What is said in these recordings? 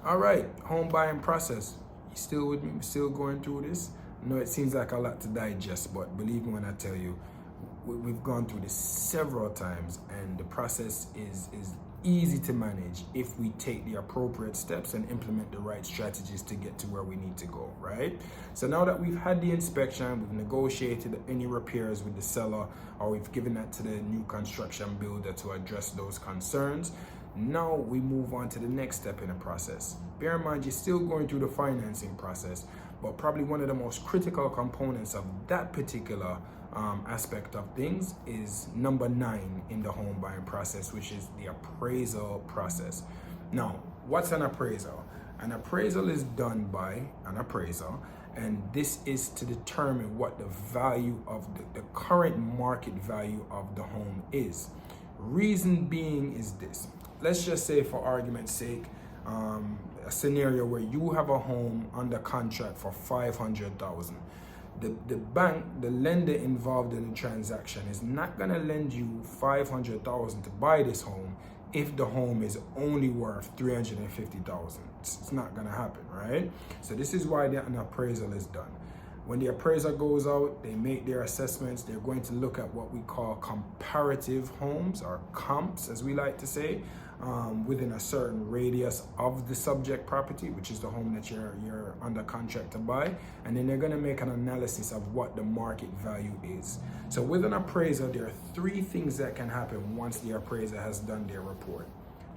All right, home buying process. You still with me? We're still going through this? I know it seems like a lot to digest, but believe me when I tell you, we've gone through this several times, and the process is easy to manage if we take the appropriate steps and implement the right strategies to get to where we need to go, right? So now that we've had the inspection, we've negotiated any repairs with the seller, or we've given that to the new construction builder to address those concerns. Now we move on to the next step in the process. Bear in mind, you're still going through the financing process, but probably one of the most critical components of that particular aspect of things is number 9 in the home buying process, which is the appraisal process. Now, what's an appraisal? An appraisal is done by an appraiser, and this is to determine what the value of the current market value of the home is. Reason being is this. Let's just say, for argument's sake, a scenario where you have a home under contract for $500,000. The bank, the lender involved in the transaction, is not going to lend you $500,000 to buy this home if the home is only worth $350,000. It's not going to happen, right? So this is why an appraisal is done. When the appraiser goes out, they make their assessments. They're going to look at what we call comparative homes, or comps, as we like to say, within a certain radius of the subject property, which is the home that you're under contract to buy. And then they're going to make an analysis of what the market value is. So with an appraiser, there are 3 things that can happen once the appraiser has done their report.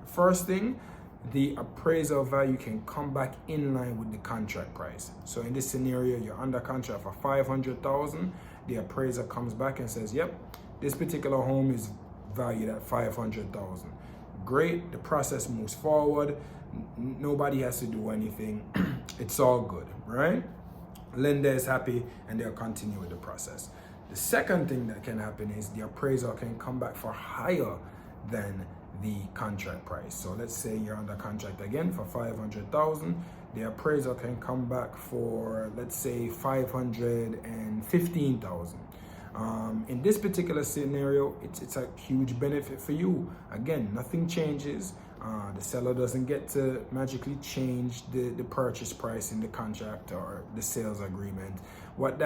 First thing, the appraisal value can come back in line with the contract price. So in this scenario, you're under contract for $500,000. The appraiser comes back and says, yep, this particular home is valued at $500,000. Great, the process moves forward. Nobody has to do anything. It's all good, right? Lender is happy, and they'll continue with the process. The second thing that can happen is the appraisal can come back for higher than the contract price. So let's say you're under contract again for $500,000. The appraisal can come back for, let's say, $515,000. In this particular scenario, it's a huge benefit for you. Again, nothing changes. The seller doesn't get to magically change the purchase price in the contract or the sales agreement. What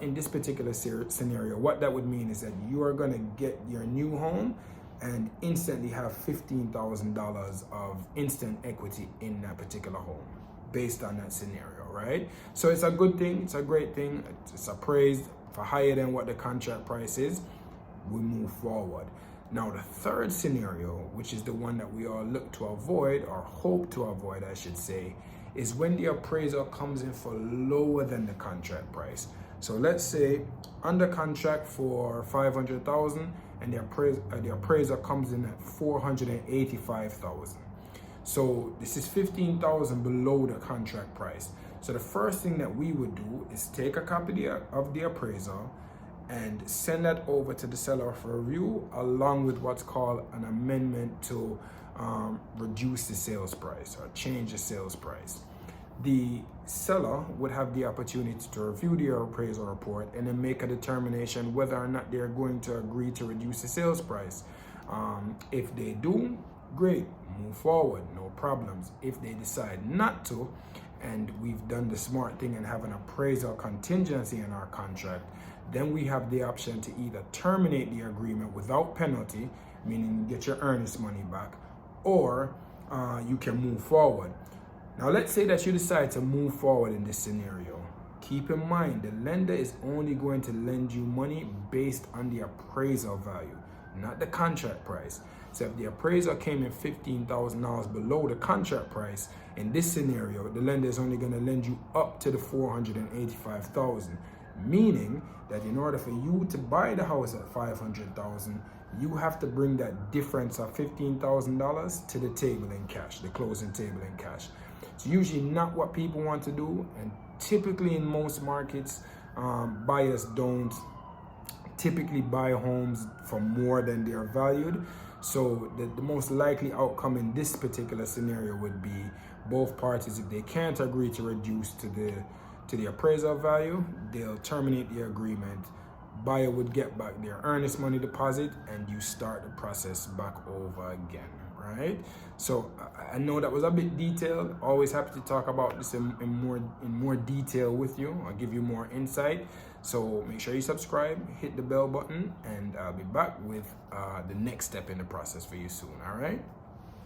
in this particular scenario, what that would mean is that you are going to get your new home and instantly have $15,000 of instant equity in that particular home based on that scenario, right? So it's a good thing, it's a great thing, it's appraised for higher than what the contract price is. We move forward. Now the third scenario, which is the one that we all look to avoid, or hope to avoid I should say, is when the appraisal comes in for lower than the contract price. So let's say under contract for $500,000 and the appraiser comes in at $485,000. So this is $15,000 below the contract price. So the first thing that we would do is take a copy of the appraisal and send that over to the seller for review, along with what's called an amendment to reduce the sales price or change the sales price. The seller would have the opportunity to review the appraisal report and then make a determination whether or not they're going to agree to reduce the sales price. If they do, great, move forward, no problems. If they decide not to, and we've done the smart thing and have an appraisal contingency in our contract, then we have the option to either terminate the agreement without penalty, meaning you get your earnest money back, or you can move forward. Now let's say that you decide to move forward in this scenario. Keep in mind, the lender is only going to lend you money based on the appraisal value, not the contract price. So if the appraisal came in $15,000 below the contract price, in this scenario, the lender is only going to lend you up to the $485,000, meaning that in order for you to buy the house at $500,000, you have to bring that difference of $15,000 to the table in cash, the closing table in cash. It's usually not what people want to do, and typically in most markets, buyers don't typically buy homes for more than they are valued. So the most likely outcome in this particular scenario would be both parties, if they can't agree to reduce to the appraisal value, they'll terminate the agreement. Buyer would get back their earnest money deposit, and you start the process back over again, All right. So I know that was a bit detailed. Always happy to talk about this in more detail with you. I'll give you more insight. So make sure you subscribe, hit the bell button, and I'll be back with the next step in the process for you soon. All right.